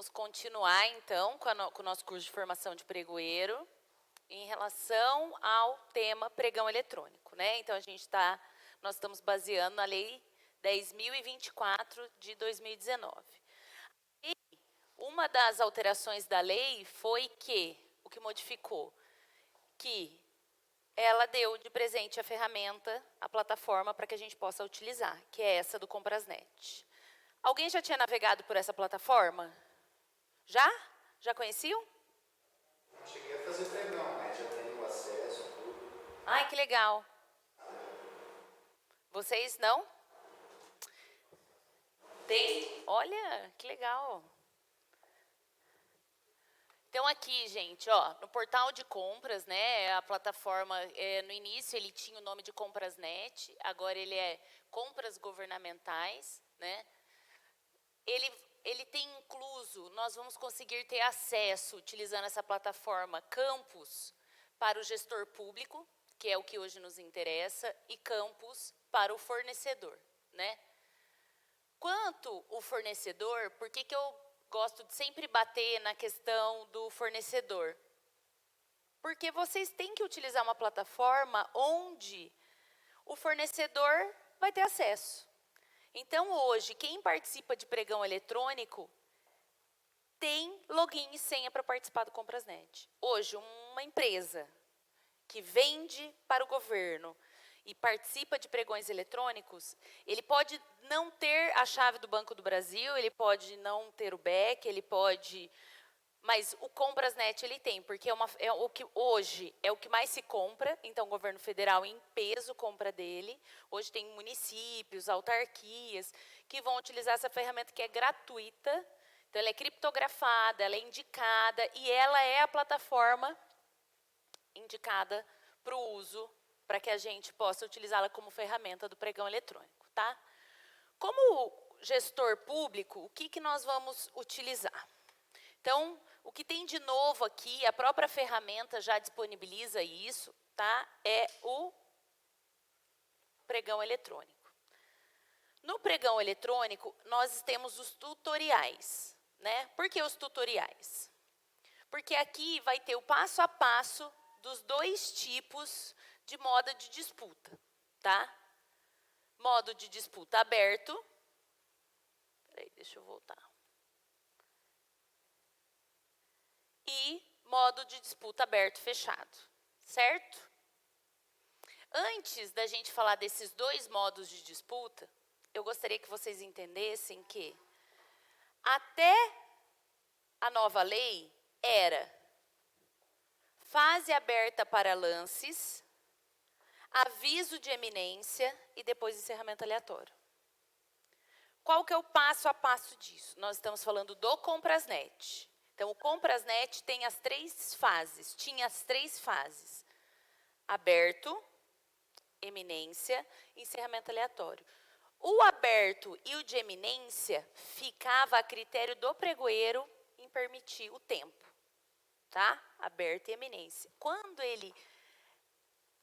vamos continuar, então, com o nosso curso de formação de pregoeiro em relação ao tema pregão eletrônico, né? Então, nós estamos baseando na Lei 10.024 de 2019. E uma das alterações da lei foi o que modificou, que ela deu de presente a ferramenta, a plataforma, para que a gente possa utilizar, que é essa do Comprasnet. Alguém já tinha navegado por essa plataforma? Já? Já conheciam? Não cheguei a fazer pregão, mas já tenho acesso, tudo. Ai, que legal. Vocês não? Tem? Olha, que legal. Então aqui, gente, ó, no portal de compras, né, a plataforma, no início ele tinha o nome de Comprasnet, agora ele é Compras Governamentais, né? Ele tem incluso, nós vamos conseguir ter acesso, utilizando essa plataforma, campus para o gestor público, que é o que hoje nos interessa, e campus para o fornecedor, né? Quanto o fornecedor, por que eu gosto de sempre bater na questão do fornecedor? Porque vocês têm que utilizar uma plataforma onde o fornecedor vai ter acesso. Então, hoje, quem participa de pregão eletrônico tem login e senha para participar do Comprasnet. Hoje, uma empresa que vende para o governo e participa de pregões eletrônicos, ele pode não ter a chave do Banco do Brasil, ele pode não ter o BEC, ele pode... Mas o Comprasnet ele tem, porque hoje é o que mais se compra, então o governo federal em peso compra dele. Hoje tem municípios, autarquias, que vão utilizar essa ferramenta que é gratuita. Então ela é criptografada, ela é indicada e ela é a plataforma indicada para o uso, para que a gente possa utilizá-la como ferramenta do pregão eletrônico, tá? Como gestor público, o que nós vamos utilizar? Então, o que tem de novo aqui, a própria ferramenta já disponibiliza isso, tá? É o pregão eletrônico. No pregão eletrônico, nós temos os tutoriais, né? Por que os tutoriais? Porque aqui vai ter o passo a passo dos dois tipos de modo de disputa, tá? Modo de disputa aberto. Peraí, deixa eu voltar. E modo de disputa aberto e fechado, certo? Antes da gente falar desses dois modos de disputa, eu gostaria que vocês entendessem que até a nova lei era fase aberta para lances, aviso de eminência e depois encerramento aleatório. Qual que é o passo a passo disso? Nós estamos falando do Comprasnet. Então, o Comprasnet tem as três fases, tinha as três fases. Aberto, eminência e encerramento aleatório. O aberto e o de eminência ficava a critério do pregoeiro em permitir o tempo, tá? Aberto e eminência. Quando ele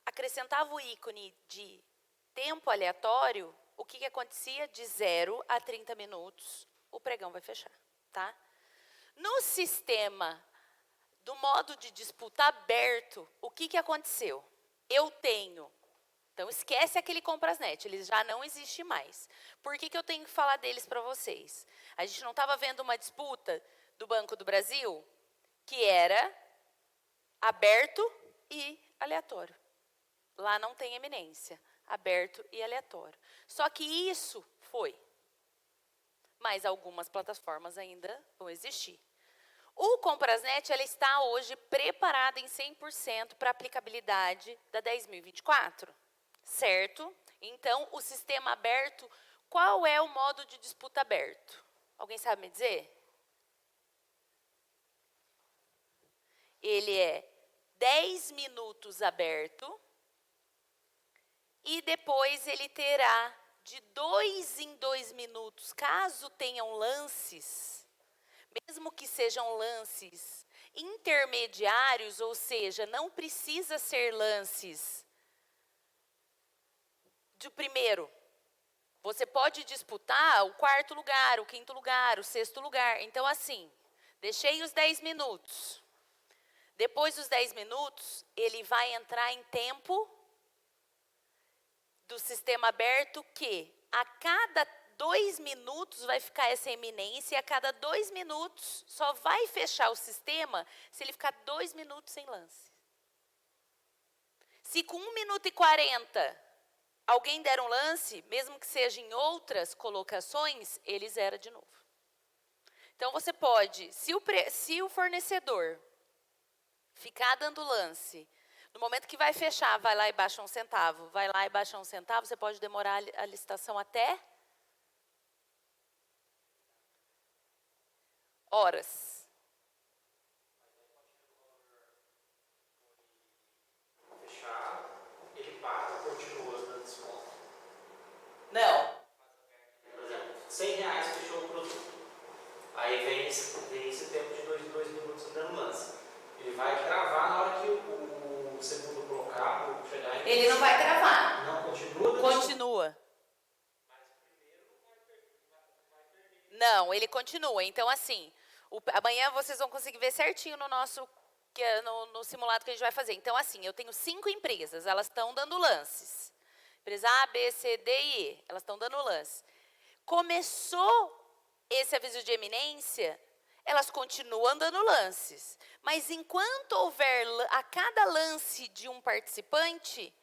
acrescentava o ícone de tempo aleatório, o que acontecia? De 0 a 30 minutos, o pregão vai fechar, tá? No sistema do modo de disputa aberto, o que aconteceu? Eu tenho... Então, esquece aquele Comprasnet, eles já não existem mais. Por que eu tenho que falar deles para vocês? A gente não estava vendo uma disputa do Banco do Brasil que era aberto e aleatório. Lá não tem eminência, aberto e aleatório. Só que isso foi. Mas algumas plataformas ainda vão existir. O Comprasnet ela está hoje preparada em 100% para a aplicabilidade da 10.024, certo? Então, o sistema aberto, qual é o modo de disputa aberto? Alguém sabe me dizer? Ele é 10 minutos aberto e depois ele terá de 2 em 2 minutos, caso tenham lances, mesmo que sejam lances intermediários, ou seja, não precisa ser lances de primeiro. Você pode disputar o quarto lugar, o quinto lugar, o sexto lugar. Então, assim, Deixei os 10 minutos. Depois dos 10 minutos, ele vai entrar em tempo do sistema aberto que a cada 2 minutos vai ficar essa eminência e a cada 2 minutos só vai fechar o sistema se ele ficar 2 minutos sem lance. Se com 1 minuto e 40 alguém der um lance, mesmo que seja em outras colocações, ele zera de novo. Então você pode, se o fornecedor ficar dando lance, no momento que vai fechar, vai lá e baixa 1 centavo, vai lá e baixa 1 centavo, você pode demorar a licitação até horas. Fechar, ele paga, continua dando desconto. Não. Por exemplo, R$100 fechou o produto. Aí vem esse tempo de 2 minutos dando lance. Ele vai travar na hora que o segundo colocar, ou chegar em... Ele não vai travar. Não, continua dando Continua. Mas o primeiro não vai perder. Não, ele continua. Então, assim, amanhã vocês vão conseguir ver certinho no simulado que a gente vai fazer. Então, assim, eu tenho 5 empresas, elas estão dando lances. Empresa A, B, C, D e E, elas estão dando lance. Começou esse aviso de eminência, elas continuam dando lances. Mas enquanto houver a cada lance de um participante,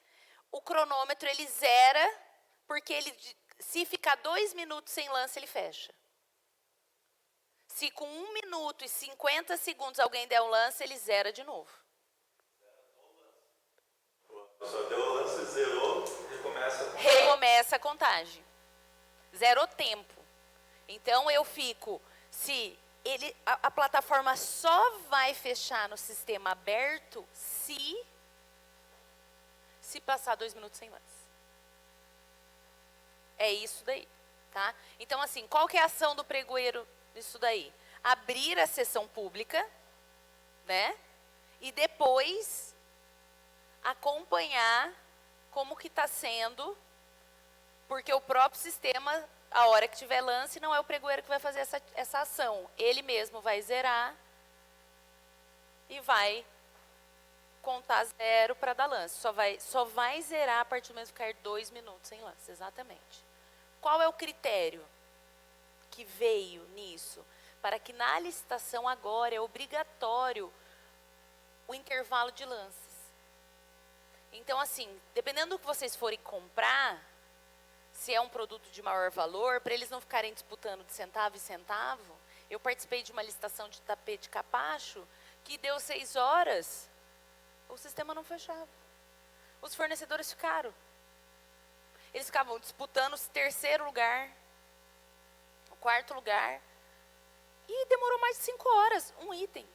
o cronômetro ele zera, porque se ficar 2 minutos sem lance, ele fecha. Se com 1 minuto e 50 segundos alguém der um lance, ele zera de novo. Só deu o lance, zerou, Recomeça a contagem. Zerou tempo. Então eu fico, a plataforma só vai fechar no sistema aberto se passar 2 minutos sem lance. É isso daí, tá? Então assim, qual que é a ação do pregoeiro nisso daí? Abrir a sessão pública, né? E depois acompanhar como que está sendo, porque o próprio sistema, a hora que tiver lance, não é o pregoeiro que vai fazer essa ação. Ele mesmo vai zerar e vai contar 0 para dar lance. Só vai zerar a partir do momento que ficar 2 minutos sem lance, exatamente. Qual é o critério que veio nisso? Para que na licitação agora é obrigatório o intervalo de lances. Então, assim, dependendo do que vocês forem comprar, se é um produto de maior valor, para eles não ficarem disputando de centavo em centavo, eu participei de uma licitação de tapete capacho que deu 6 horas, o sistema não fechava. Os fornecedores ficaram. Eles ficavam disputando o 3º lugar, o 4º lugar, e demorou mais de 5 horas, um item.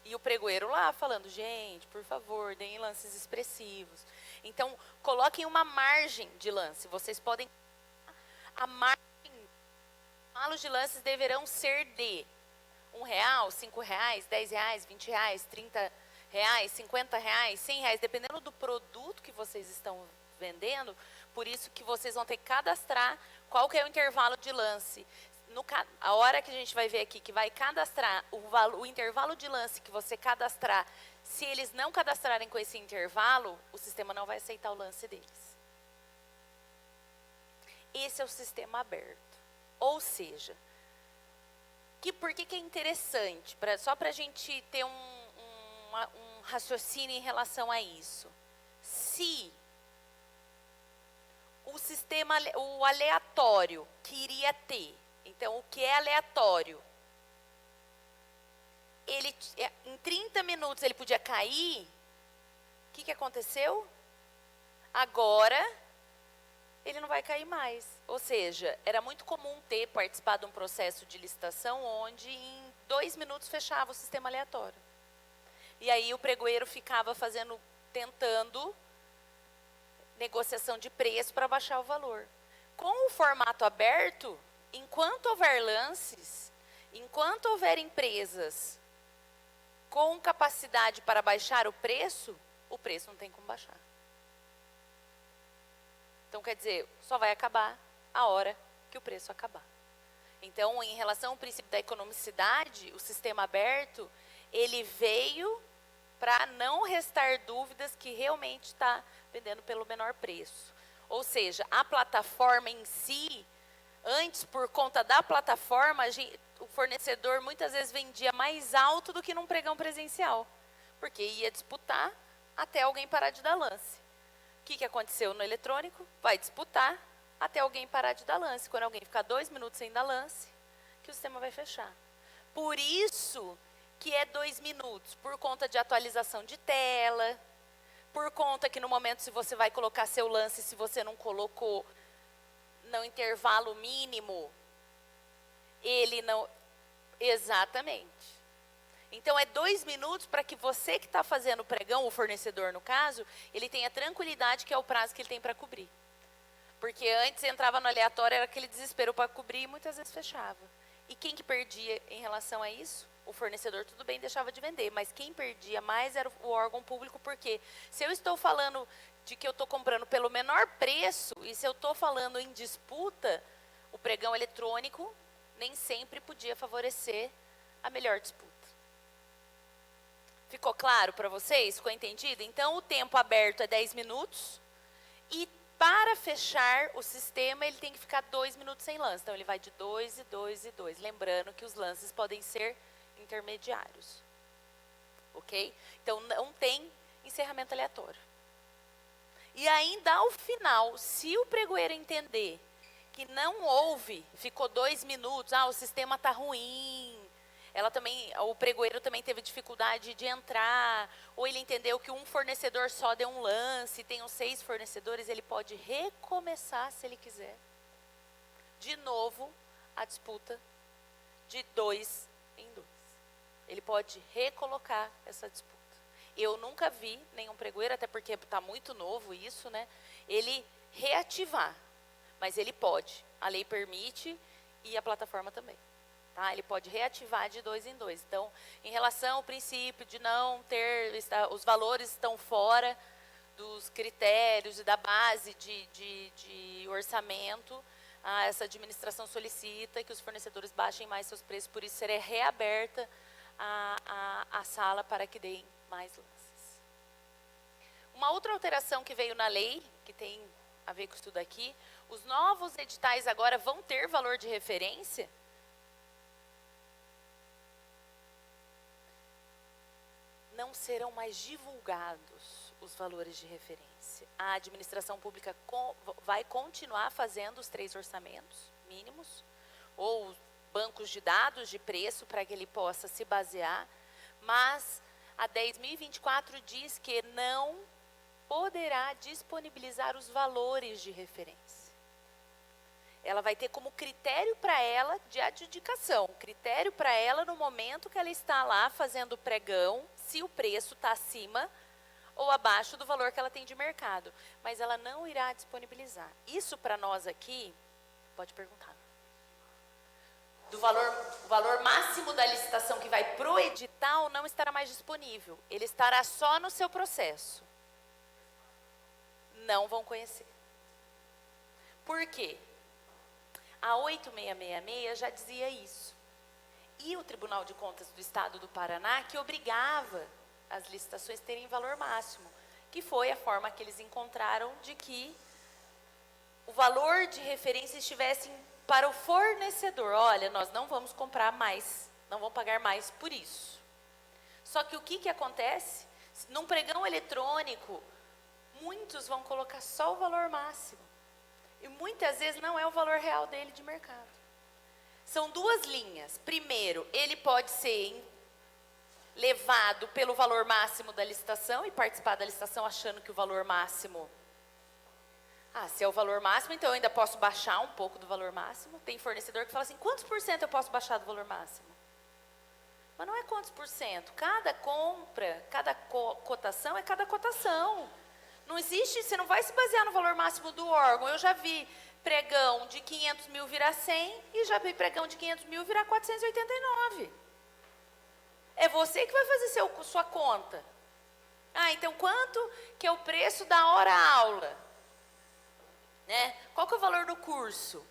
E o pregoeiro lá falando, gente, por favor, deem lances expressivos. Então, coloquem uma margem de lance. Vocês podem... A margem... Os de lances deverão ser de R$1, R$5, R$10, R$20, R$30, R$50, R$100, dependendo do produto que vocês estão vendendo. Por isso que vocês vão ter que cadastrar qual que é o intervalo de lance. A hora que a gente vai ver aqui, que vai cadastrar o intervalo de lance que você cadastrar, se eles não cadastrarem com esse intervalo, o sistema não vai aceitar o lance deles. Esse é o sistema aberto. Ou seja, por que é interessante? Só para a gente ter um raciocínio em relação a isso. Se o sistema, o aleatório que iria ter, então o que é aleatório, em 30 minutos ele podia cair, o que aconteceu? Agora ele não vai cair mais. Ou seja, era muito comum participar de um processo de licitação onde em 2 minutos fechava o sistema aleatório. E aí o pregoeiro ficava tentando negociação de preço para baixar o valor. Com o formato aberto, enquanto houver lances, enquanto houver empresas com capacidade para baixar o preço não tem como baixar. Então, quer dizer, só vai acabar a hora que o preço acabar. Então, em relação ao princípio da economicidade, o sistema aberto, ele veio para não restar dúvidas que realmente está vendendo pelo menor preço. Ou seja, a plataforma em si, antes, por conta da plataforma, o fornecedor muitas vezes vendia mais alto do que num pregão presencial, porque ia disputar até alguém parar de dar lance. O que aconteceu no eletrônico? Vai disputar até alguém parar de dar lance. Quando alguém ficar 2 minutos sem dar lance, que o sistema vai fechar. Por isso que é 2 minutos, por conta de atualização de tela, por conta que no momento se você vai colocar seu lance, se você não colocou no intervalo mínimo, ele não... Exatamente. Então, é 2 minutos para que você que está fazendo o pregão, o fornecedor no caso, ele tenha tranquilidade que é o prazo que ele tem para cobrir. Porque antes entrava no aleatório, era aquele desespero para cobrir e muitas vezes fechava. E quem que perdia em relação a isso? O fornecedor, tudo bem, deixava de vender, mas quem perdia mais era o órgão público, porque se eu estou falando de que eu estou comprando pelo menor preço, e se eu estou falando em disputa, o pregão eletrônico nem sempre podia favorecer a melhor disputa. Ficou claro para vocês? Ficou entendido? Então, o tempo aberto é 10 minutos e para fechar o sistema, ele tem que ficar 2 minutos sem lance. Então, ele vai de 2 e 2 e 2. Lembrando que os lances podem ser intermediários. Ok? Então, não tem encerramento aleatório. E ainda ao final, se o pregoeiro entender que não houve, ficou 2 minutos, o sistema está ruim, o pregoeiro também teve dificuldade de entrar, ou ele entendeu que um fornecedor só deu um lance, tem 6 fornecedores, ele pode recomeçar se ele quiser. De novo, a disputa de 2 em 2. Ele pode recolocar essa disputa. Eu nunca vi nenhum pregoeiro, até porque está muito novo isso, né? Ele reativar, mas ele pode. A lei permite e a plataforma também. Tá? Ele pode reativar de 2 em 2. Então, em relação ao princípio de não ter, os valores estão fora dos critérios e da base de orçamento, essa administração solicita que os fornecedores baixem mais seus preços, por isso será reaberta a sala para que deem mais lances. Uma outra alteração que veio na lei, que tem a ver com isso tudo aqui, os novos editais agora vão ter valor de referência? Não serão mais divulgados os valores de referência. A administração pública vai continuar fazendo os 3 orçamentos mínimos, ou bancos de dados de preço para que ele possa se basear, mas a 10.024 diz que não poderá disponibilizar os valores de referência. Ela vai ter como critério para ela de adjudicação, critério para ela no momento que ela está lá fazendo o pregão, se o preço está acima ou abaixo do valor que ela tem de mercado. Mas ela não irá disponibilizar. Isso para nós aqui, pode perguntar. O valor máximo da licitação que vai pro edital não estará mais disponível. Ele estará só no seu processo. Não vão conhecer. Por quê? A 8666 já dizia isso. E o Tribunal de Contas do Estado do Paraná, que obrigava as licitações a terem valor máximo, que foi a forma que eles encontraram de que o valor de referência estivesse para o fornecedor. Olha, nós não vamos comprar mais, não vamos pagar mais por isso. Só que o que acontece? Num pregão eletrônico, muitos vão colocar só o valor máximo. E muitas vezes não é o valor real dele de mercado. São 2 linhas. Primeiro, ele pode ser levado pelo valor máximo da licitação e participar da licitação achando que o valor máximo... se é o valor máximo, então eu ainda posso baixar um pouco do valor máximo. Tem fornecedor que fala assim, quantos por cento eu posso baixar do valor máximo? Mas não é quantos por cento. Cada compra, cada cotação é cada cotação. Não existe, você não vai se basear no valor máximo do órgão. Eu já vi pregão de 500 mil virar 100 e já vi pregão de 500 mil virar 489. É você que vai fazer sua conta. Então quanto que é o preço da hora-aula? Né? Qual que é o valor do curso?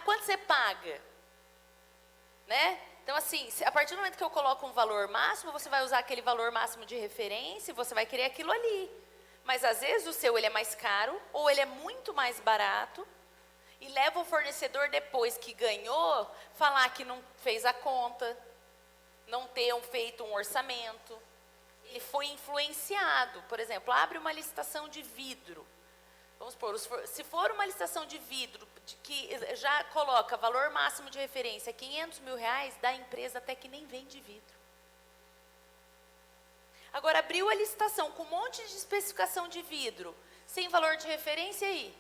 Quanto você paga? né? Então, assim, a partir do momento que eu coloco um valor máximo, você vai usar aquele valor máximo de referência e você vai querer aquilo ali. Mas, às vezes, o seu ele é mais caro ou ele é muito mais barato e leva o fornecedor, depois que ganhou, falar que não fez a conta, não ter feito um orçamento. Ele foi influenciado. Por exemplo, abre uma licitação de vidro. Vamos supor, se for uma licitação de vidro que já coloca valor máximo de referência R$500 mil, da empresa até que nem vende vidro. Agora, abriu a licitação com um monte de especificação de vidro, sem valor de referência aí.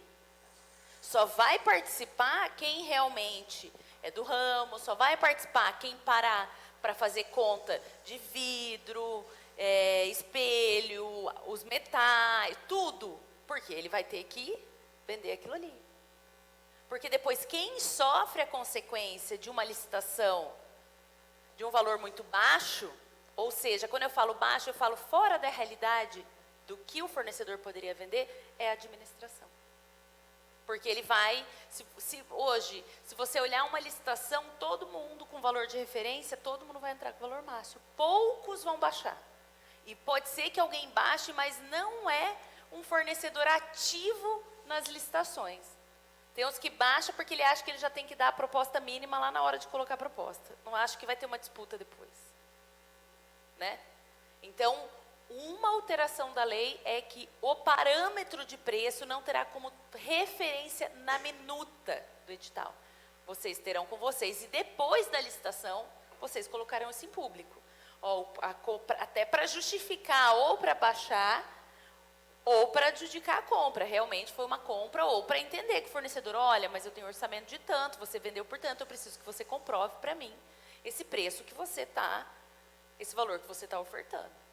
Só vai participar quem realmente é do ramo, só vai participar quem parar para fazer conta de vidro, espelho, os metais, tudo. Porque ele vai ter que vender aquilo ali. Porque depois quem sofre a consequência de uma licitação de um valor muito baixo, ou seja, quando eu falo baixo, eu falo fora da realidade do que o fornecedor poderia vender, é a administração. Porque ele vai, hoje, se você olhar uma licitação, todo mundo com valor de referência, todo mundo vai entrar com valor máximo. Poucos vão baixar. E pode ser que alguém baixe, mas não é um fornecedor ativo nas licitações. Tem uns que baixam porque ele acha que ele já tem que dar a proposta mínima lá na hora de colocar a proposta. Não acho que vai ter uma disputa depois. Né? Então, uma alteração da lei é que o parâmetro de preço não terá como referência na minuta do edital. Vocês terão com vocês, e depois da licitação, vocês colocarão isso em público. Até para justificar ou para baixar, ou para adjudicar a compra. Realmente foi uma compra, ou para entender que o fornecedor, olha, mas eu tenho orçamento de tanto, você vendeu por tanto, eu preciso que você comprove para mim esse preço que você está, esse valor que você está ofertando.